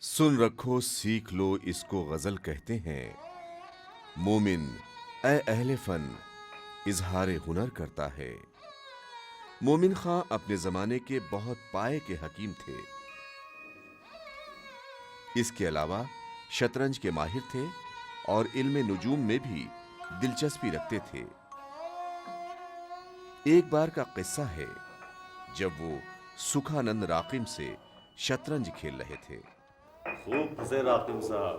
सुन रखो सीख लो इसको गजल कहते हैं। मोमिन ए अहले फन इजहार हुनर करता है। मोमिन खां अपने जमाने के बहुत पाए के हकीम थे। इसके अलावा शतरंज के माहिर थे और इल्म नुजूम में भी दिलचस्पी रखते थे। एक बार का किस्सा है जब वो सुखानंद राकिम से शतरंज खेल रहे थे। खूब फंसे राकिम साहब,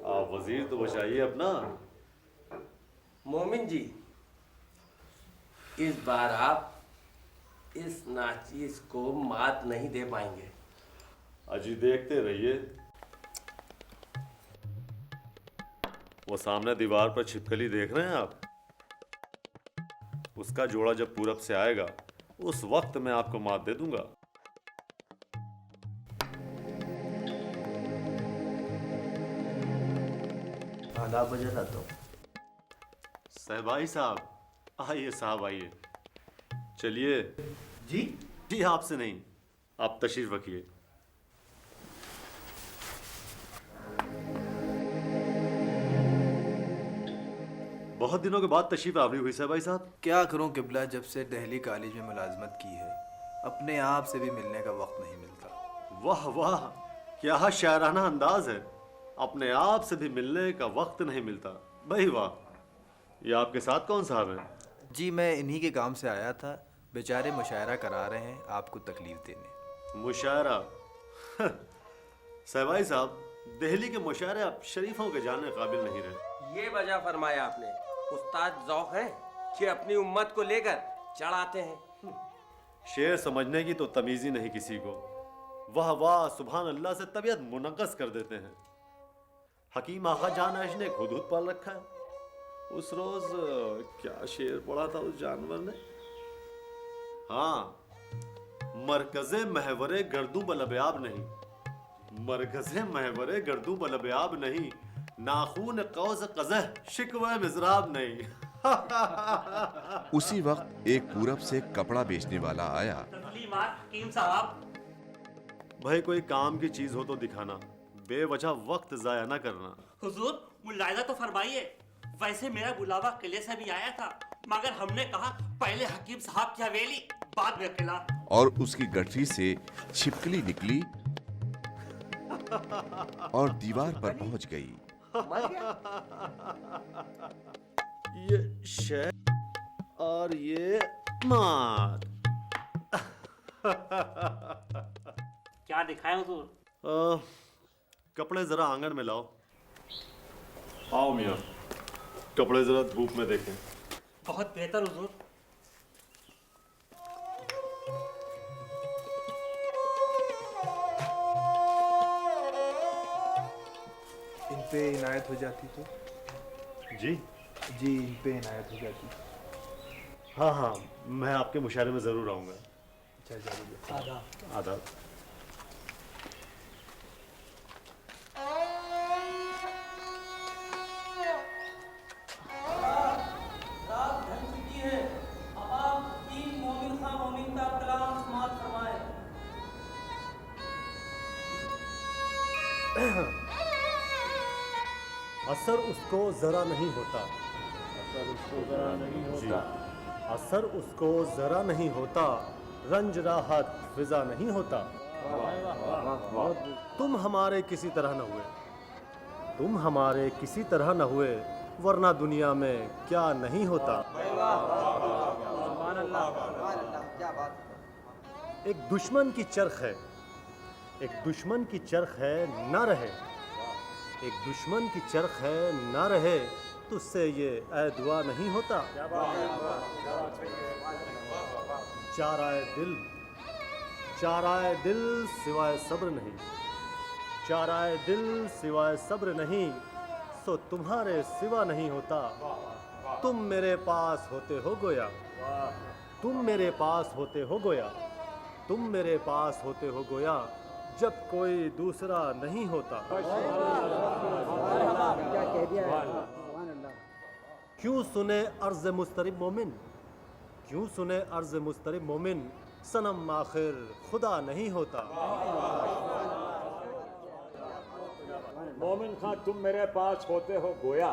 आप वजीर तो बचाइए अपना। मोमिन जी, इस बार आप इस नाचीज को मात नहीं दे पाएंगे। अजी देखते रहिए, वो सामने दीवार पर छिपकली देख रहे हैं आप? उसका जोड़ा जब पूरब से आएगा उस वक्त मैं आपको मात दे दूंगा। आधा बजे था तो सहबाई साहब, आइए साहब आइए। चलिए। जी जी आपसे नहीं, आप तशरीफ रखिए। बहुत दिनों के बाद तशरीफ आवरी हुई सहबाई साहब। क्या करूं किबला, जब से दिल्ली कॉलेज में मुलाजमत की है अपने आप से भी मिलने का वक्त नहीं मिलता। वाह वाह, क्या शायराना अंदाज है। अपने आप से भी मिलने का वक्त नहीं मिलता, भाई वाह। ये आपके साथ कौन साहब हैं? जी मैं इन्हीं के काम से आया था, बेचारे मुशायरा करा रहे हैं आपको तकलीफ देने। मुशायरा? सहबाई साहब, दिल्ली के मुशायरे अब शरीफों के जाने काबिल नहीं रहे। ये वजह फरमाया आपने। उस्ताद ज़ौक़ हैं कि अपनी उम्मत को लेकर चढ़ाते हैं। शेर समझने की तो तमीज़ ही नहीं किसी को। वाह वाह सुभान अल्लाह से तबीयत मुनक्कस कर देते हैं। हकीम आगा जान आश ने खुद पाल रखा है। उस रोज क्या शेर पढ़ा था उस जानवर ने? हाँ, मरकज़े महवरे गर्दू बलबयाब नहीं, मरकज़े महवरे गर्दू बलबयाब नहीं, नाखून कौस कज़ह शिकवा मिज़राब नहीं। उसी वक्त एक पूरब से कपड़ा बेचने वाला आया। हकीम साहब, भाई कोई काम की चीज हो तो दिखाना, बेवजह वक्त जाया ना करना। हुजूर मुलायजा तो फरमाइए। वैसे मेरा बुलावा किले से भी आया था, मगर हमने कहा पहले हकीम साहब की हवेली, बाद में किला। और उसकी गठरी से छिपकली निकली और दीवार पर पहुंच गई। ये शेर और ये मार। क्या दिखाएं हुजूर? कपड़े जरा आंगन में लाओ। आओ मियाँ, कपड़े जरा धूप में देखें। बहुत बेहतर हुजूर। इन पे इनायत हो जाती तो? जी जी इन पे इनायत हो जाती। हाँ हाँ, मैं आपके मुशायरे में जरूर आऊँगा। अच्छा जरूर। आदाब। असर उसको जरा नहीं होता, असर उसको जरा नहीं होता, असर उसको जरा नहीं होता, रंज राहत फिजा नहीं होता। तुम हमारे किसी तरह न हुए, तुम हमारे किसी तरह न हुए, वरना दुनिया में क्या नहीं होता। एक दुश्मन की चरख है, एक दुश्मन की चरख है ना रहे, एक दुश्मन की चरख है ना रहे, तुझसे ये ऐ दुआ नहीं होता। चाराए दिल, चाराए दिल सिवाय सब्र नहीं, चाराए दिल सिवाय सब्र नहीं, सो तुम्हारे सिवा नहीं होता। तुम मेरे पास होते हो गोया, तुम मेरे पास होते हो गोया, तुम मेरे पास होते हो गोया, जब कोई दूसरा नहीं होता। क्यों सुने अर्ज मुस्तरिब मोमिन, क्यों सुने अर्ज मुस्तरिब मोमिन, सनम आखिर खुदा नहीं होता। मोमिन खां तुम मेरे पास होते हो गोया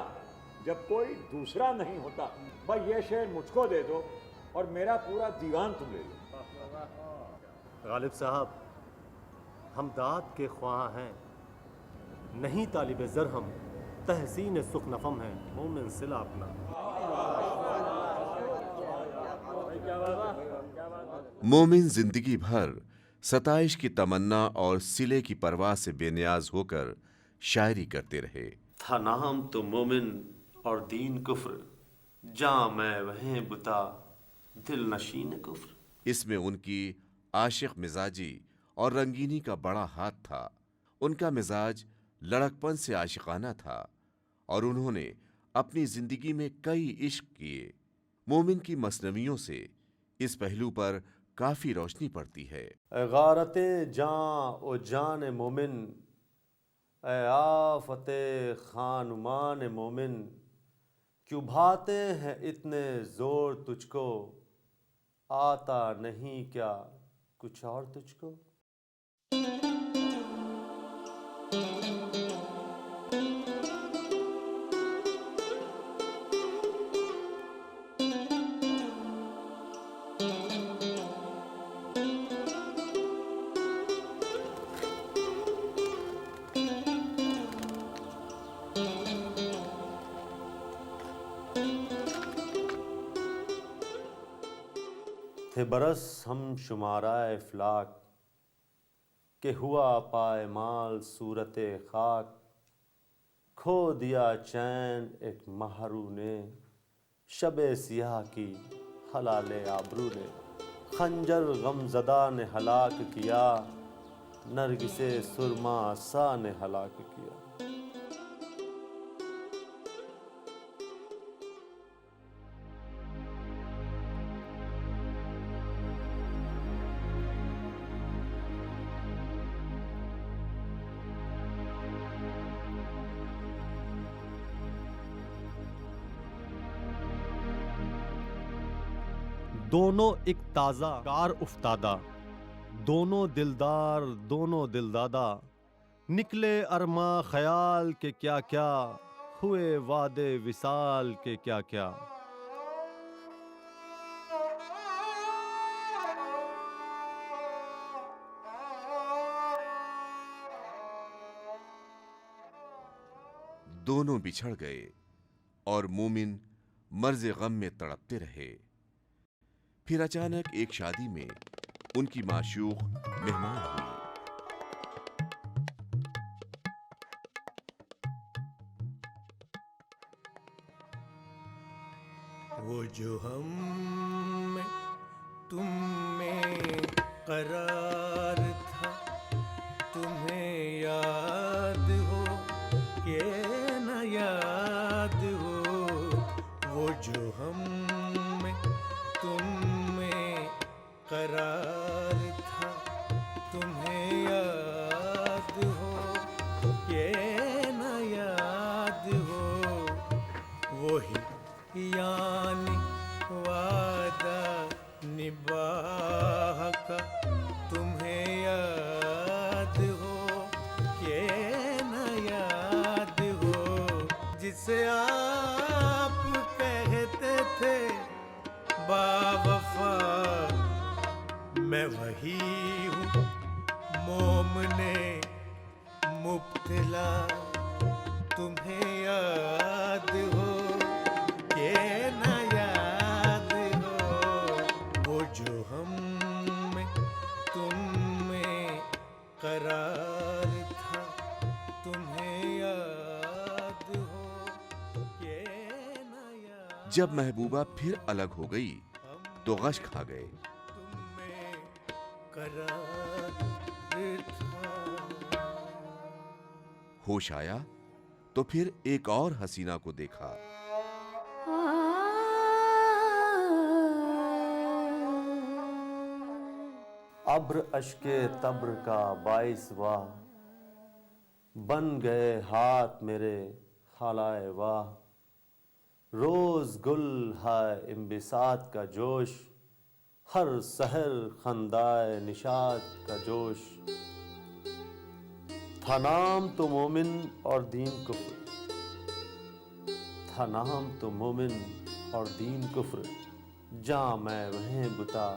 जब कोई दूसरा नहीं होता। भाई ये शेर मुझको दे दो और मेरा पूरा दीवान तुम ले लो। गालिब साहब, हम दाद के ख्वाह हैं, नहीं तालिब ज़र हम, तहसीन सुख नफम है मोमिन सिला अपना। मोमिन जिंदगी भर सताइश की तमन्ना और सिले की परवाह से बेनियाज होकर शायरी करते रहे। था नाम तो मोमिन और दीन कुफ्र, जां मैं वहीं बुता दिल नशीन कुफ्र। इसमें उनकी आशिक मिजाजी और रंगीनी का बड़ा हाथ था। उनका मिजाज लड़कपन से आशिकाना था और उन्होंने अपनी जिंदगी में कई इश्क किए। मोमिन की मसनवियों से इस पहलू पर काफी रोशनी पड़ती है। गारते जां ओ जान मोमिन, ए आफते खानुमान मोमिन, क्यों भाते हैं इतने जोर तुझको, आता नहीं क्या कुछ और तुझको। थे बरस हम शुमाराए इफलाक, के हुआ पायमाल सूरत खाक, खो दिया चैन एक महरू ने, शबे सियाह की हलाले आबरू ने। खंजर गमजदा ने हलाक किया, नरगिसे सुरमा सा ने हलाक किया। दोनों एक ताज़ा कार उफ्तादा, दोनों दिलदार दोनों दिलदादा, निकले अरमा ख्याल के क्या क्या, हुए वादे विसाल के क्या क्या। दोनों बिछड़ गए और मोमिन मर्ज़े गम में तड़पते रहे। फिर अचानक एक शादी में उनकी माशूक मेहमान हुई। वो जो हम में तुम में करार था, तुम्हें याद हो के न याद हो। वो जो हम में तुम में करार था, तुम्हें याद हो के न याद हो। वही यानी वादा निभाह का, तुम्हें याद हो के न याद हो। जिसे आप कहते थे बावफा, मैं वही हूँ मोमने मुब्तला, तुम्हें याद हो के न याद हो। वो जो हम में तुम में करार था, तुम्हें याद हो के न याद। जब महबूबा फिर अलग हो गई तो गश खा गए। तुम में करार था। होश आया तो फिर एक और हसीना को देखा। अब्र अश्के तब्र का बाइस वाह, बन गए हाथ मेरे खालाए वाह। रोज गुल है इम्बिसात का जोश, हर सहर खंदाए निशात का जोश। था नाम तो मोमिन और दीन कुफ्र, था नाम तो मोमिन और दीन कुफ्र, जा मैं वहें बुता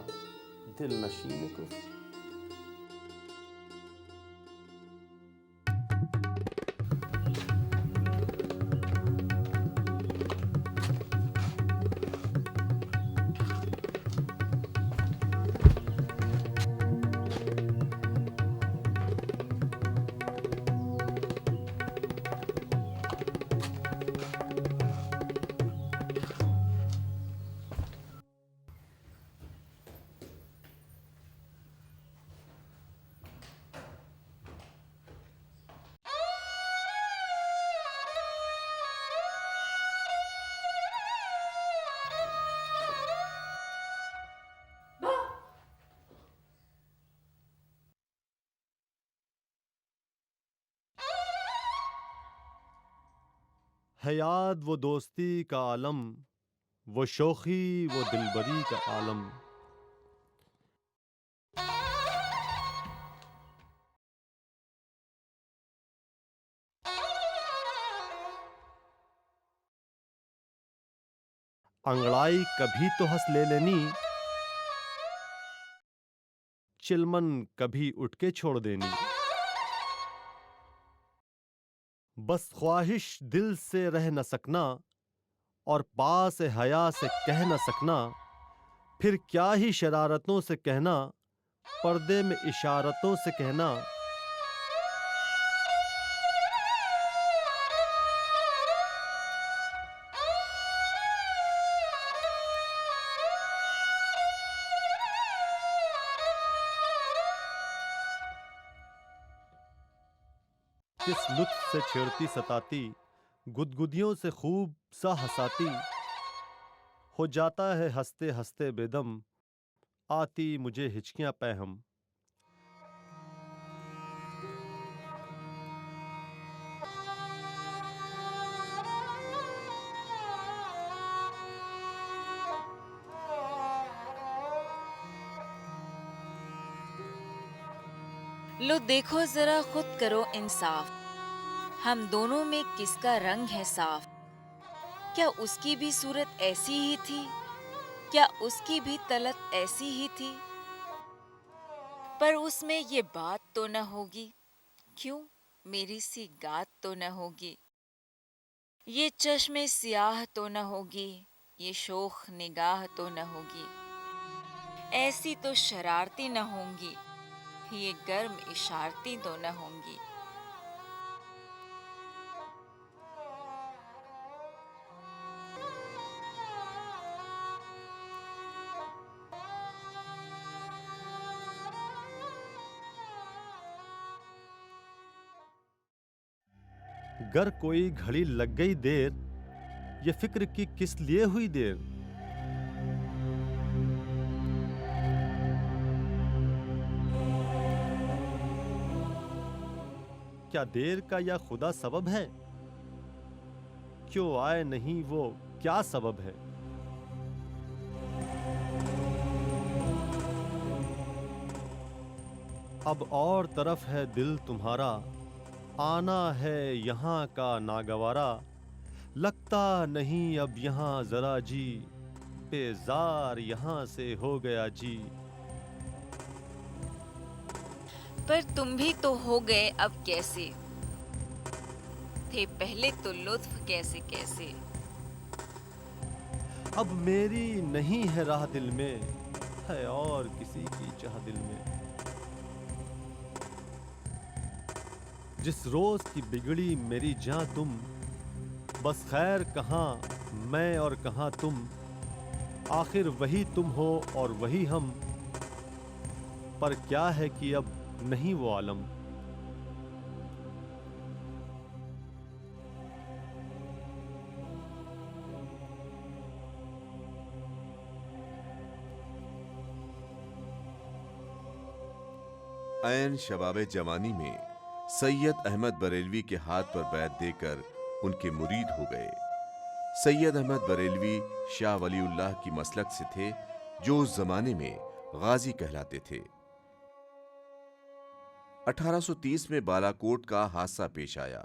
दिल नशीन कुफ्र। है याद वो दोस्ती का आलम, वो शोखी वो दिलबरी का आलम। अंगड़ाई कभी तो हंस ले लेनी, चिलमन कभी उठ के छोड़ देनी। बस ख्वाहिश दिल से रह न सकना और पास हया से कह न सकना, फिर क्या ही शरारतों से कहना, पर्दे में इशारतों से कहना। किस लुत्फ से छेड़ती सताती, गुदगुदियों से खूब सा हंसाती। हो जाता है हंसते हंसते बेदम, आती मुझे हिचकियां पैहम। लो देखो जरा खुद करो इंसाफ, हम दोनों में किसका रंग है साफ। क्या उसकी भी सूरत ऐसी ही थी, क्या उसकी भी तलत ऐसी ही थी। पर उसमें ये बात तो न होगी, क्यों मेरी सी गात तो न होगी। ये चश्मे सियाह तो न होगी, ये शोख निगाह तो न होगी। ऐसी तो शरारती न होंगी, ये गर्म इशारती तो न होंगी। गर कोई घड़ी लग गई देर, ये फिक्र की किस लिए हुई देर। क्या देर का या खुदा सबब है, क्यों आए नहीं वो क्या सबब है। अब और तरफ है दिल तुम्हारा, आना है यहाँ का नागवारा। लगता नहीं अब यहाँ जरा जी, बेजार यहाँ से हो गया जी। पर तुम भी तो हो गए अब कैसे, थे पहले तो लुत्फ कैसे कैसे। अब मेरी नहीं है राह दिल में, है और किसी की चाह दिल में। जिस रोज की बिगड़ी मेरी जान तुम, बस खैर कहाँ मैं और कहाँ तुम। आखिर वही तुम हो और वही हम, पर क्या है कि अब नहीं वो आलम। ऐन शबाब जवानी में सैयद अहमद बरेलवी के हाथ पर बैत देकर उनके मुरीद हो गए। सैयद अहमद बरेलवी शाह वलीउल्लाह की मसलक से थे, जो उस जमाने में गाजी कहलाते थे। 1830 में बालाकोट का हादसा पेश आया,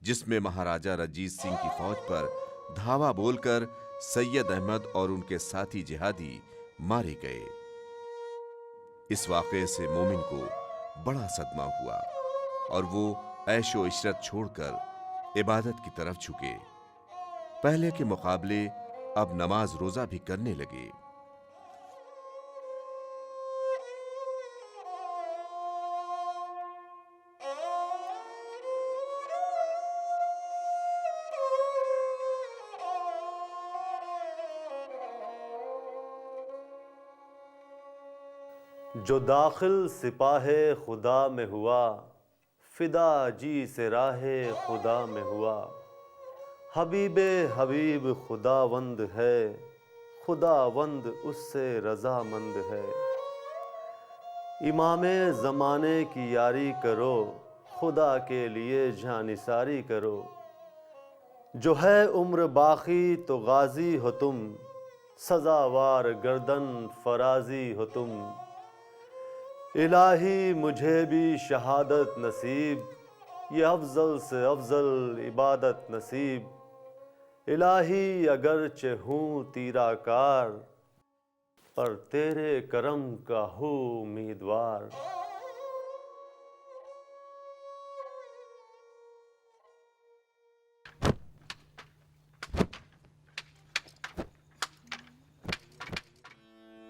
जिसमें महाराजा रंजीत सिंह की फौज पर धावा बोलकर सैयद अहमद और उनके साथी जिहादी मारे गए। इस वाक़े से मोमिन को बड़ा सदमा हुआ और वो ऐशो इशरत छोड़कर इबादत की तरफ झुके। पहले के मुकाबले अब नमाज रोजा भी करने लगे। जो दाखिल सिपाहे खुदा में हुआ, फिदा जी से राहे खुदा में हुआ। हबीबे हबीब खुदावंद है, खुदावंद उससे रजामंद है। इमामे ज़माने की यारी करो, खुदा के लिए जानिसारी करो। जो है उम्र बाकी तो गाजी हो तुम, सजावार गर्दन फराजी हो तुम। इलाही मुझे भी शहादत नसीब, ये अफजल से अफजल इबादत नसीब। इलाही अगरचे हूँ तीराकार, पर तेरे करम का हूँ उम्मीदवार।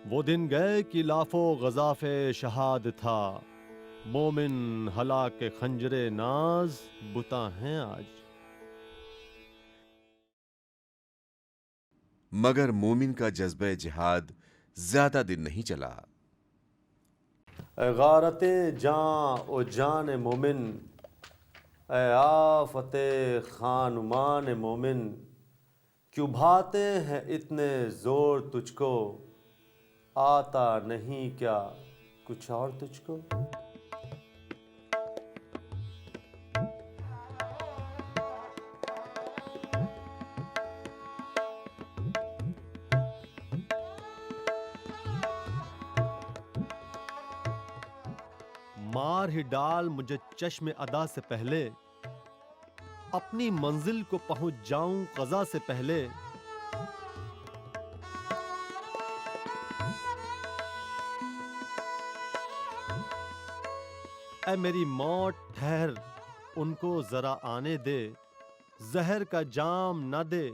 वो दिन गए कि लाफो गजाफे शहाद था, मोमिन हला के खंजरे नाज बुता हैं आज। मगर मोमिन का जज्बे जिहाद ज्यादा दिन नहीं चला। ए गारते जान ओ जान मोमिन, ए आफते खानुमान मोमिन। क्यों भाते हैं इतने जोर तुझको, आता नहीं क्या कुछ और तुझको। मार ही डाल मुझे चश्मे अदा से पहले, अपनी मंजिल को पहुंच जाऊं कज़ा से पहले। ऐ मेरी मौत ठहर, उनको जरा आने दे। जहर का जाम न दे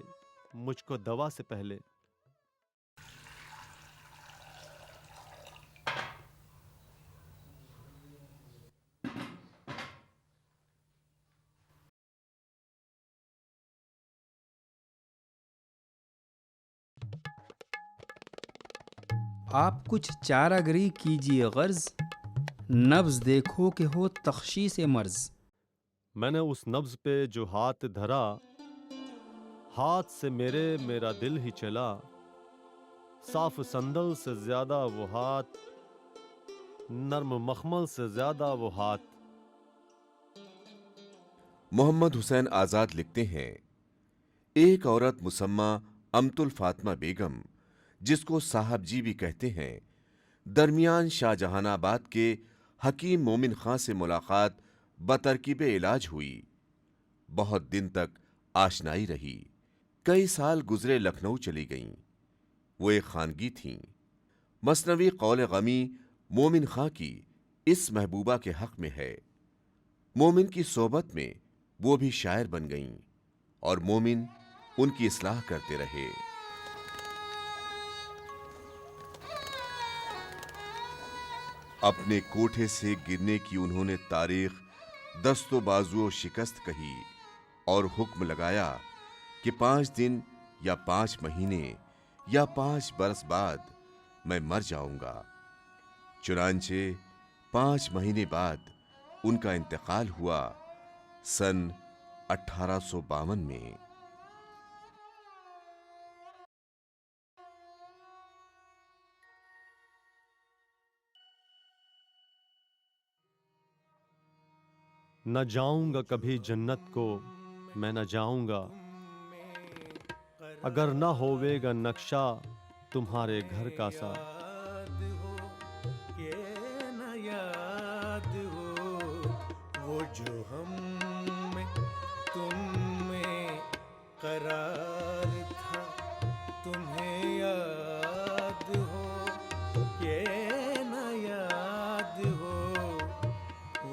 मुझको दवा से पहले। आप कुछ चारागरी कीजिए गर्ज, नब्ज देखो कि हो तख्शीस मर्ज। मैंने उस नब्ज पे जो हाथ धरा, हाथ से मेरा दिल ही चला। साफ संदल से ज्यादा वो हाथ, नर्म मखमल से ज्यादा वो हाथ। मोहम्मद हुसैन आजाद लिखते हैं, एक औरत मुसम्मा अमतुल फातिमा बेगम, जिसको साहब जी भी कहते हैं, दरमियान शाहजहानाबाद के हकीम मोमिन खां से मुलाकात बतरकीब इलाज हुई। बहुत दिन तक आशनाई रही। कई साल गुजरे, लखनऊ चली गईं। वो एक खानगी थीं। मसनवी कौल गमी मोमिन खां की इस महबूबा के हक में है। मोमिन की सोबत में वो भी शायर बन गईं और मोमिन उनकी इस्लाह करते रहे। अपने कोठे से गिरने की उन्होंने तारीख दस्तो बाजुओ शिकस्त कही और हुक्म लगाया कि 5 दिन या 5 महीने या 5 बरस बाद मैं मर जाऊंगा। चुनांचे 5 महीने बाद उनका इंतकाल हुआ, सन 1852 में। न जाऊंगा कभी जन्नत को मैं न जाऊंगा, अगर न होवेगा नक्शा तुम्हारे घर का सा। याद हो, ये न याद हो जो हम में तुम में करार था, तुम्हें याद हो ये न याद हो,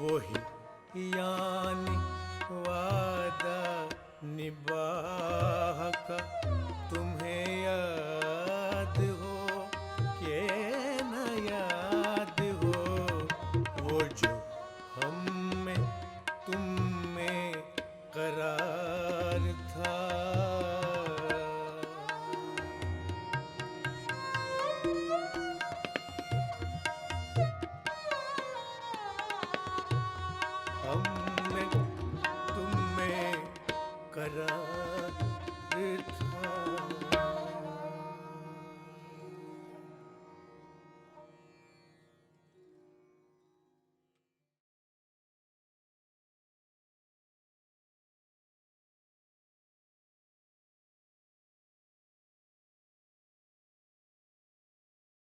वही यानी वादा निभा का